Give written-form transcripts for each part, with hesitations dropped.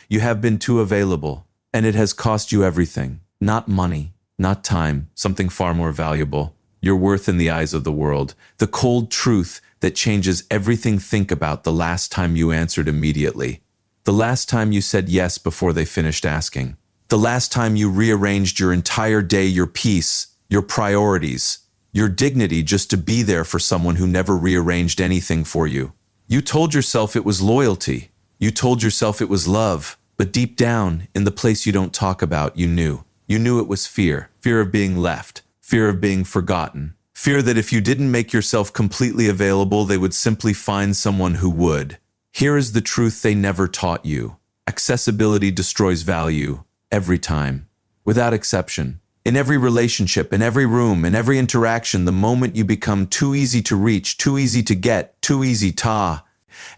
You have been too available, and it has cost you everything. Not money, not time, something far more valuable. Your worth in the eyes of the world. The cold truth that changes everything. Think about the last time you answered immediately. The last time you said yes before they finished asking. The last time you rearranged your entire day, your peace, your priorities, your dignity just to be there for someone who never rearranged anything for you. You told yourself it was loyalty. You told yourself it was love. But deep down, in the place you don't talk about, you knew. You knew it was fear. Fear of being left. Fear of being forgotten. Fear that if you didn't make yourself completely available, they would simply find someone who would. Here is the truth they never taught you. Accessibility destroys value. Every time. Without exception. In every relationship, in every room, in every interaction, the moment you become too easy to reach, too easy to get, too easy to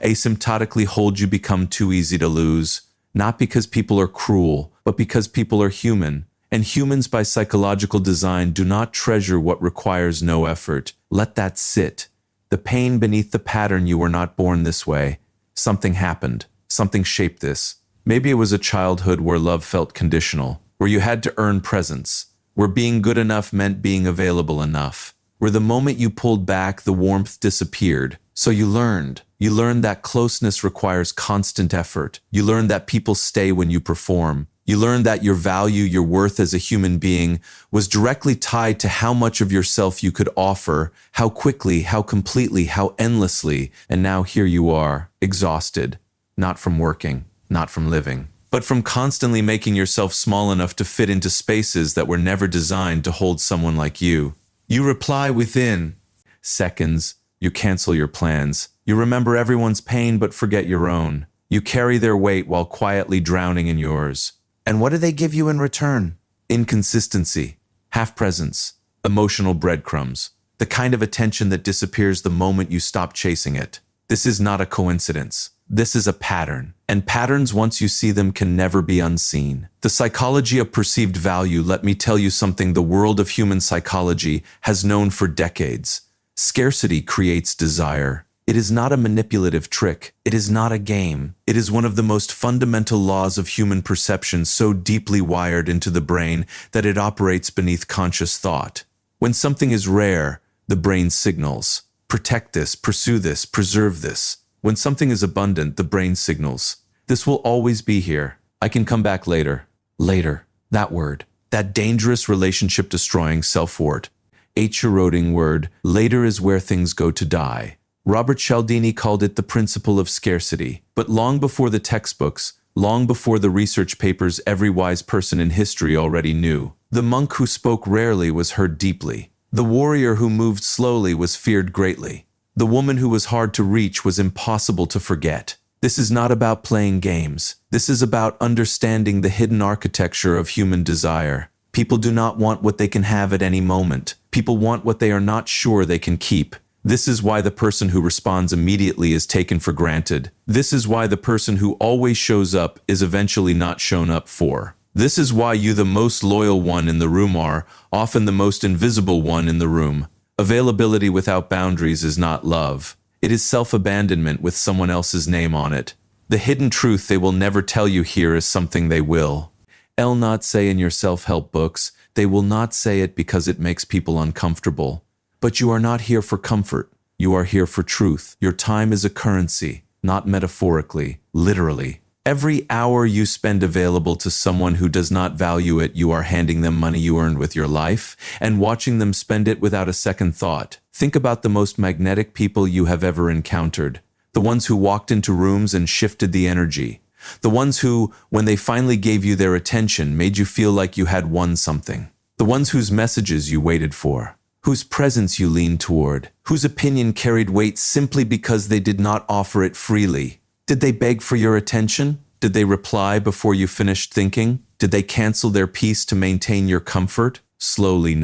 asymptotically hold, you become too easy to lose. Not because people are cruel, but because people are human. And humans by psychological design do not treasure what requires no effort. Let that sit. The pain beneath the pattern. You were not born this way. Something happened. Something shaped this. Maybe it was a childhood where love felt conditional, where you had to earn presence, where being good enough meant being available enough, where the moment you pulled back, the warmth disappeared. So you learned. You learned that closeness requires constant effort. You learned that people stay when you perform. You learned that your value, your worth as a human being was directly tied to how much of yourself you could offer, how quickly, how completely, how endlessly. And now here you are, exhausted, not from working, not from living, but from constantly making yourself small enough to fit into spaces that were never designed to hold someone like you. You reply within seconds. You cancel your plans. You remember everyone's pain but forget your own. You carry their weight while quietly drowning in yours. And what do they give you in return? Inconsistency, half-presence, emotional breadcrumbs, the kind of attention that disappears the moment you stop chasing it. This is not a coincidence. This is a pattern. And patterns, once you see them, can never be unseen. The psychology of perceived value. Let me tell you something the world of human psychology has known for decades. Scarcity creates desire. It is not a manipulative trick. It is not a game. It is one of the most fundamental laws of human perception, so deeply wired into the brain that it operates beneath conscious thought. When something is rare, the brain signals, protect this, pursue this, preserve this. When something is abundant, the brain signals, this will always be here. I can come back later. Later. That word. That dangerous relationship-destroying self-worth. H-eroding word. Later is where things go to die. Robert Cialdini called it the principle of scarcity. But long before the textbooks, long before the research papers, every wise person in history already knew. The monk who spoke rarely was heard deeply. The warrior who moved slowly was feared greatly. The woman who was hard to reach was impossible to forget. This is not about playing games. This is about understanding the hidden architecture of human desire. People do not want what they can have at any moment. People want what they are not sure they can keep. This is why the person who responds immediately is taken for granted. This is why the person who always shows up is eventually not shown up for. This is why you, the most loyal one in the room, are often the most invisible one in the room. Availability without boundaries is not love. It is self-abandonment with someone else's name on it. The hidden truth they will never tell you here is something they will not say in your self-help books. They will not say it because it makes people uncomfortable. But you are not here for comfort. You are here for truth. Your time is a currency, not metaphorically, literally. Every hour you spend available to someone who does not value it, you are handing them money you earned with your life and watching them spend it without a second thought. Think about the most magnetic people you have ever encountered. The ones who walked into rooms and shifted the energy. The ones who, when they finally gave you their attention, made you feel like you had won something. The ones whose messages you waited for. Whose presence you leaned toward, whose opinion carried weight simply because they did not offer it freely. Did they beg for your attention? Did they reply before you finished thinking? Did they cancel their peace to maintain your comfort? Slowly,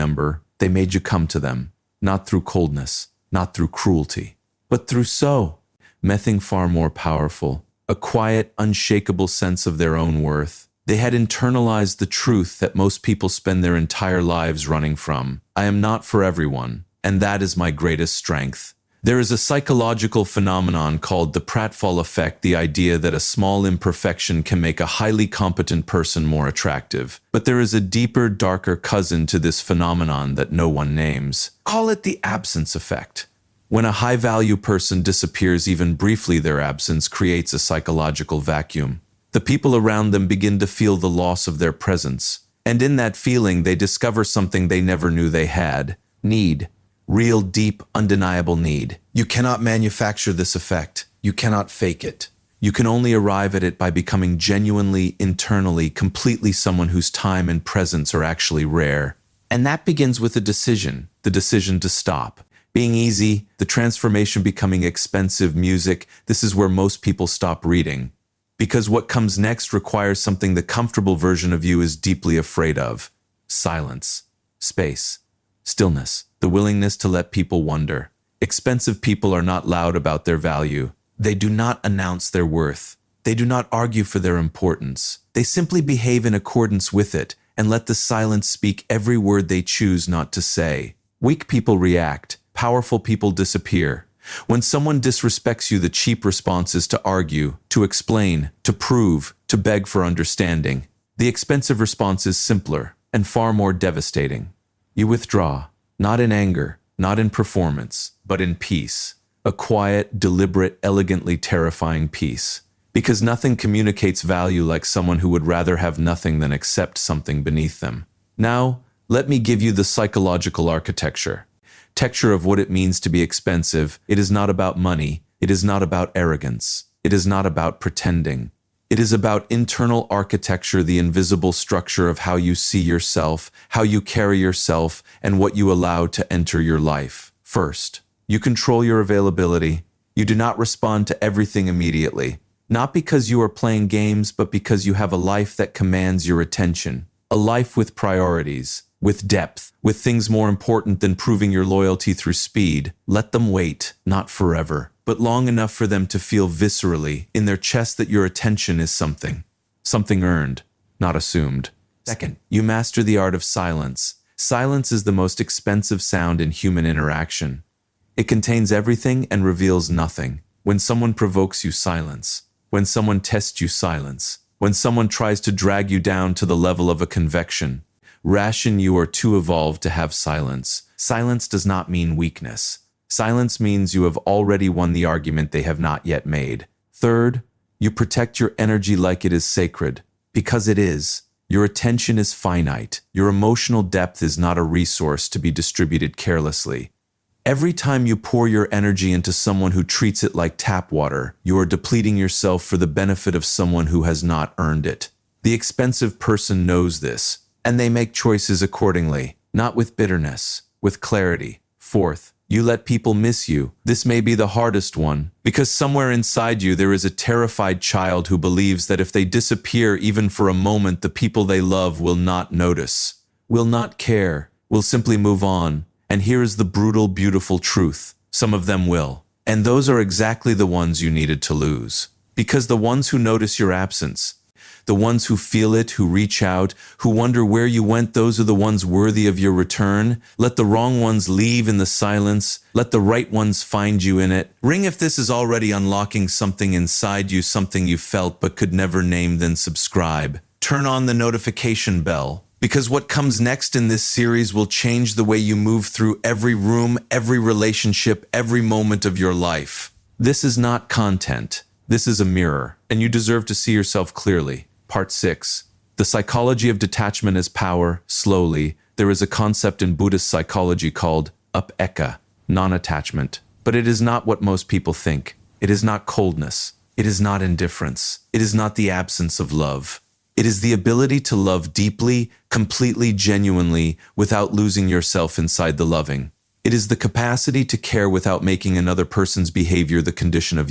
they made you come to them, not through coldness, not through cruelty, but through something far more powerful, a quiet, unshakable sense of their own worth. They had internalized the truth that most people spend their entire lives running from. I am not for everyone, and that is my greatest strength. There is a psychological phenomenon called the pratfall effect, the idea that a small imperfection can make a highly competent person more attractive. But there is a deeper, darker cousin to this phenomenon that no one names. Call it the absence effect. When a high-value person disappears even briefly, their absence creates a psychological vacuum. The people around them begin to feel the loss of their presence. And in that feeling, they discover something they never knew they had. Need. Real, deep, undeniable need. You cannot manufacture this effect. You cannot fake it. You can only arrive at it by becoming genuinely, internally, completely someone whose time and presence are actually rare. And that begins with a decision. The decision to stop. Being easy, the transformation becoming expensive, music, this is where most people stop reading. Because what comes next requires something the comfortable version of you is deeply afraid of. Silence. Space. Stillness. The willingness to let people wonder. Expensive people are not loud about their value. They do not announce their worth. They do not argue for their importance. They simply behave in accordance with it and let the silence speak every word they choose not to say. Weak people react. Powerful people disappear. When someone disrespects you, the cheap response is to argue, to explain, to prove, to beg for understanding. The expensive response is simpler and far more devastating. You withdraw, not in anger, not in performance, but in peace. A quiet, deliberate, elegantly terrifying peace. Because nothing communicates value like someone who would rather have nothing than accept something beneath them. Now, let me give you the psychological architecture. Texture of what it means to be expensive. It is not about money. It is not about arrogance. It is not about pretending. It is about internal architecture, the invisible structure of how you see yourself, how you carry yourself, and what you allow to enter your life. First, you control your availability. You do not respond to everything immediately. Not because you are playing games, but because you have a life that commands your attention. A life with priorities. With depth, with things more important than proving your loyalty through speed. Let them wait, not forever, but long enough for them to feel viscerally in their chest that your attention is something earned, not assumed. Second, you master the art of silence. Silence is the most expensive sound in human interaction. It contains everything and reveals nothing. When someone provokes you, silence. When someone tests you, silence. When someone tries to drag you down to the level of a convection, ration, you are too evolved to have silence. Silence does not mean weakness. Silence means you have already won the argument they have not yet made. Third, you protect your energy like it is sacred. Because it is. Your attention is finite. Your emotional depth is not a resource to be distributed carelessly. Every time you pour your energy into someone who treats it like tap water, you are depleting yourself for the benefit of someone who has not earned it. The expensive person knows this. And they make choices accordingly, not with bitterness, with clarity. Fourth, you let people miss you. This may be the hardest one, because somewhere inside you there is a terrified child who believes that if they disappear even for a moment, the people they love will not notice, will not care, will simply move on. And here is the brutal, beautiful truth. Some of them will. And those are exactly the ones you needed to lose. Because the ones who notice your absence, the ones who feel it, who reach out, who wonder where you went, those are the ones worthy of your return. Let the wrong ones leave in the silence. Let the right ones find you in it. Ring if this is already unlocking something inside you, something you felt but could never name, then subscribe. Turn on the notification bell, because what comes next in this series will change the way you move through every room, every relationship, every moment of your life. This is not content. This is a mirror, and you deserve to see yourself clearly. Part 6. The psychology of detachment as power. Slowly, there is a concept in Buddhist psychology called up-eka, non-attachment. But it is not what most people think. It is not coldness. It is not indifference. It is not the absence of love. It is the ability to love deeply, completely, genuinely, without losing yourself inside the loving. It is the capacity to care without making another person's behavior the condition of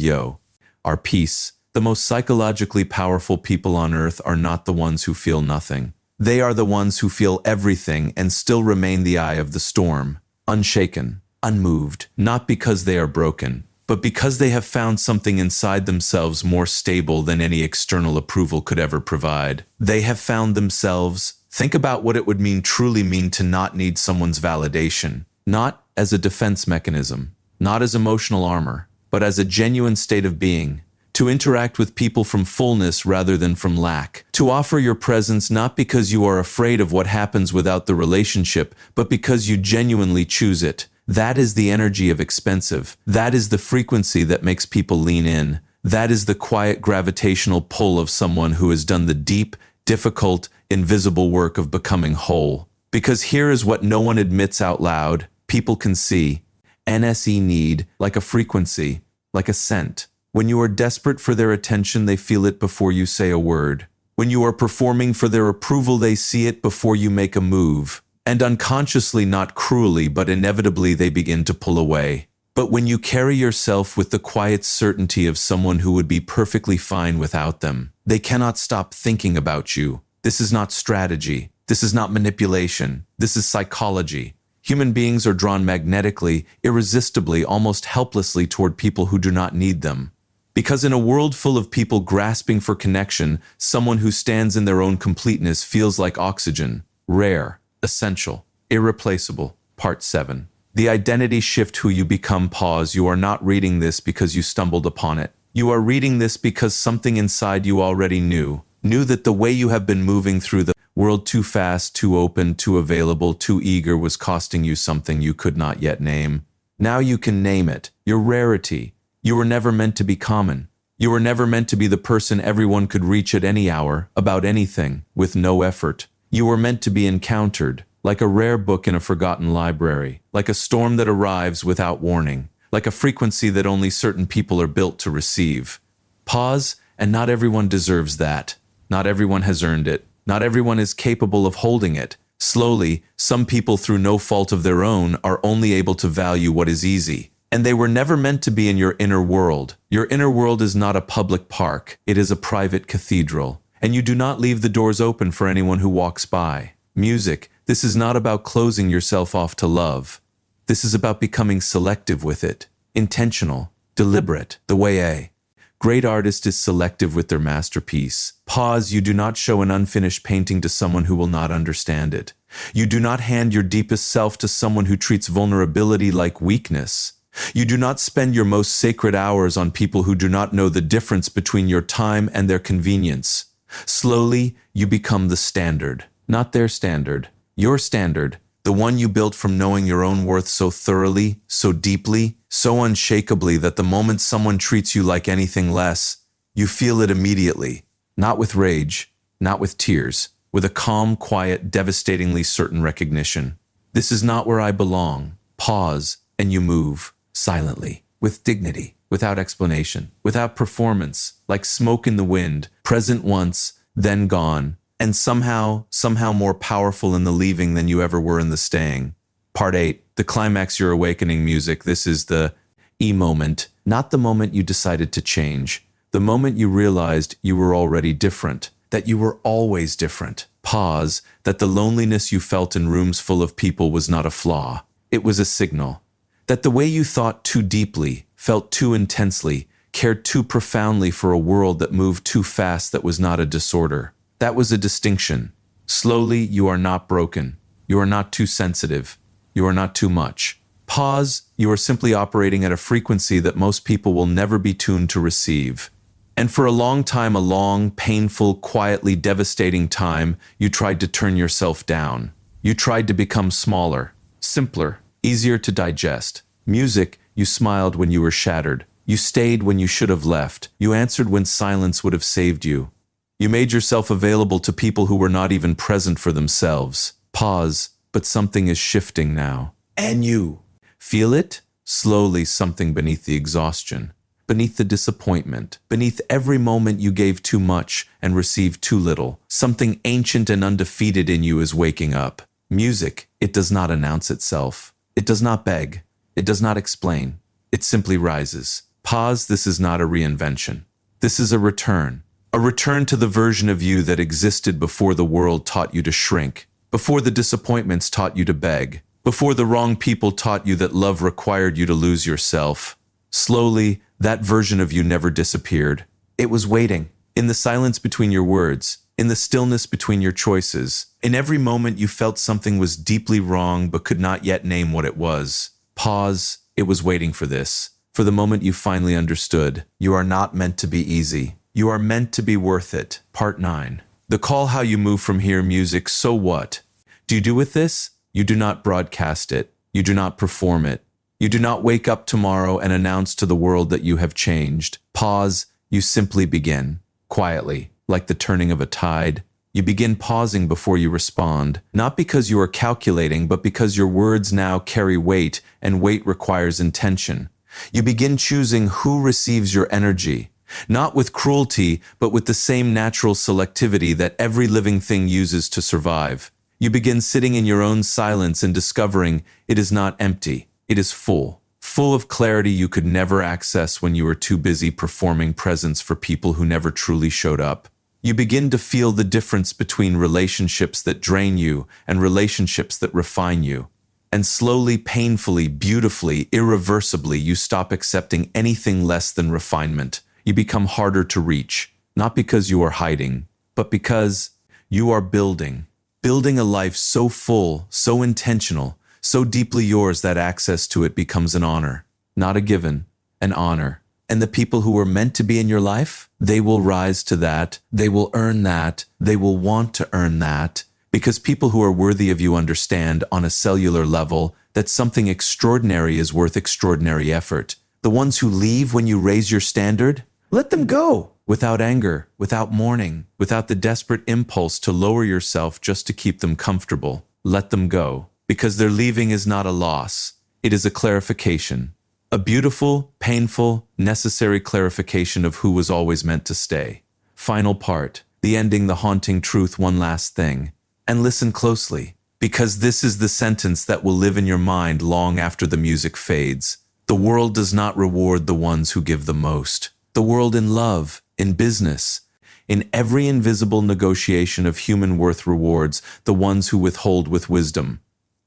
our peace. The most psychologically powerful people on earth are not the ones who feel nothing. They are the ones who feel everything and still remain the eye of the storm, unshaken, unmoved, not because they are broken, but because they have found something inside themselves more stable than any external approval could ever provide. They have found themselves. Think about what it would truly mean to not need someone's validation, not as a defense mechanism, not as emotional armor, but as a genuine state of being, to interact with people from fullness rather than from lack, to offer your presence not because you are afraid of what happens without the relationship, but because you genuinely choose it. That is the energy of expensive. That is the frequency that makes people lean in. That is the quiet gravitational pull of someone who has done the deep, difficult, invisible work of becoming whole. Because here is what no one admits out loud. People can see. NSE need, like a frequency, like a scent. When you are desperate for their attention, they feel it before you say a word. When you are performing for their approval, they see it before you make a move. And unconsciously, not cruelly, but inevitably, they begin to pull away. But when you carry yourself with the quiet certainty of someone who would be perfectly fine without them, they cannot stop thinking about you. This is not strategy. This is not manipulation. This is psychology. Human beings are drawn magnetically, irresistibly, almost helplessly toward people who do not need them. Because in a world full of people grasping for connection, someone who stands in their own completeness feels like oxygen, rare, essential, irreplaceable. Part 7. The identity shift: who you become. Pause. You are not reading this because you stumbled upon it. You are reading this because something inside you already knew that the way you have been moving through the world, too fast, too open, too available, too eager, was costing you something you could not yet name. Now you can name it. Your rarity. You were never meant to be common. You were never meant to be the person everyone could reach at any hour, about anything, with no effort. You were meant to be encountered, like a rare book in a forgotten library, like a storm that arrives without warning, like a frequency that only certain people are built to receive. Pause, and not everyone deserves that. Not everyone has earned it. Not everyone is capable of holding it. Slowly, some people, through no fault of their own, are only able to value what is easy. And they were never meant to be in your inner world. Your inner world is not a public park. It is a private cathedral. And you do not leave the doors open for anyone who walks by. Music, this is not about closing yourself off to love. This is about becoming selective with it. Intentional, deliberate, the way a great artist is selective with their masterpiece. Pause. You do not show an unfinished painting to someone who will not understand it. You do not hand your deepest self to someone who treats vulnerability like weakness. You do not spend your most sacred hours on people who do not know the difference between your time and their convenience. Slowly, you become the standard, not their standard, your standard, the one you built from knowing your own worth so thoroughly, so deeply, so unshakably that the moment someone treats you like anything less, you feel it immediately, not with rage, not with tears, with a calm, quiet, devastatingly certain recognition. This is not where I belong. Pause, and you move. Silently, with dignity, without explanation, without performance, like smoke in the wind, present once, then gone, and somehow more powerful in the leaving than you ever were in the staying. Part 8, the climax. Your awakening. Music. This is the moment, not the moment you decided to change, the moment you realized you were already different, that you were always different. Pause, that the loneliness you felt in rooms full of people was not a flaw, it was a signal. That the way you thought too deeply, felt too intensely, cared too profoundly for a world that moved too fast, that was not a disorder. That was a distinction. Slowly, you are not broken. You are not too sensitive. You are not too much. Pause, you are simply operating at a frequency that most people will never be tuned to receive. And for a long time, a long, painful, quietly devastating time, you tried to turn yourself down. You tried to become smaller, simpler, easier to digest. Music, you smiled when you were shattered. You stayed when you should have left. You answered when silence would have saved you. You made yourself available to people who were not even present for themselves. Pause, but something is shifting now. And you feel it? Slowly, something beneath the exhaustion, beneath the disappointment, beneath every moment you gave too much and received too little. Something ancient and undefeated in you is waking up. Music, it does not announce itself. It does not beg. It does not explain. It simply rises. Pause. This is not a reinvention. This is a return. A return to the version of you that existed before the world taught you to shrink, before the disappointments taught you to beg, before the wrong people taught you that love required you to lose yourself. Slowly, that version of you never disappeared. It was waiting, in the silence between your words, in the stillness between your choices. In every moment you felt something was deeply wrong but could not yet name what it was. Pause, It was waiting for this. For the moment you finally understood, you are not meant to be easy. You are meant to be worth it. Part 9. The call: how you move from here. Music. So what do you do with this? You do not broadcast it. You do not perform it. You do not wake up tomorrow and announce to the world that you have changed. Pause. You simply begin. Quietly, like the turning of a tide. You begin pausing before you respond, not because you are calculating, but because your words now carry weight, and weight requires intention. You begin choosing who receives your energy, not with cruelty, but with the same natural selectivity that every living thing uses to survive. You begin sitting in your own silence and discovering it is not empty, it is full of clarity you could never access when you were too busy performing presence for people who never truly showed up. You begin to feel the difference between relationships that drain you and relationships that refine you. And slowly, painfully, beautifully, irreversibly, you stop accepting anything less than refinement. You become harder to reach, not because you are hiding, but because you are building. Building a life so full, so intentional, so deeply yours that access to it becomes an honor. Not a given, an honor. And the people who were meant to be in your life, they will rise to that, they will earn that, they will want to earn that, because people who are worthy of you understand on a cellular level that something extraordinary is worth extraordinary effort. The ones who leave when you raise your standard, let them go. Without anger, without mourning, without the desperate impulse to lower yourself just to keep them comfortable. Let them go, because their leaving is not a loss. It is a clarification. A beautiful, painful, necessary clarification of who was always meant to stay. Final part, the ending, the haunting truth. One last thing. And listen closely, because this is the sentence that will live in your mind long after the music fades. The world does not reward the ones who give the most. The world, in love, in business, in every invisible negotiation of human worth, rewards the ones who withhold with wisdom.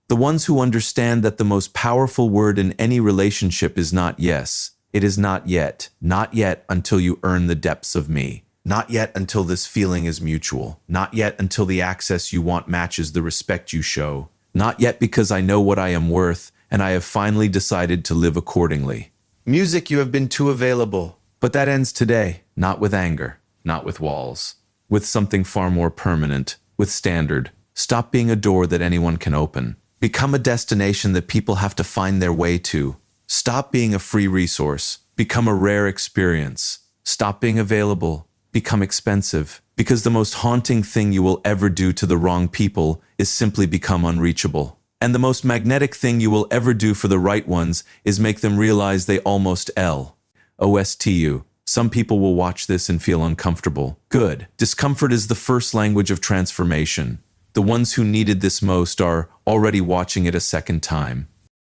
The ones who understand that the most powerful word in any relationship is not yes. It is not yet. Not yet until you earn the depths of me. Not yet until this feeling is mutual. Not yet until the access you want matches the respect you show. Not yet, because I know what I am worth, and I have finally decided to live accordingly. Music, you have been too available. But that ends today, not with anger, not with walls, with something far more permanent, with standard. Stop being a door that anyone can open. Become a destination that people have to find their way to. Stop being a free resource. Become a rare experience. Stop being available. Become expensive. Because the most haunting thing you will ever do to the wrong people is simply become unreachable. And the most magnetic thing you will ever do for the right ones is make them realize they almost OSTU. Some people will watch this and feel uncomfortable. Good. Discomfort is the first language of transformation. The ones who needed this most are already watching it a second time.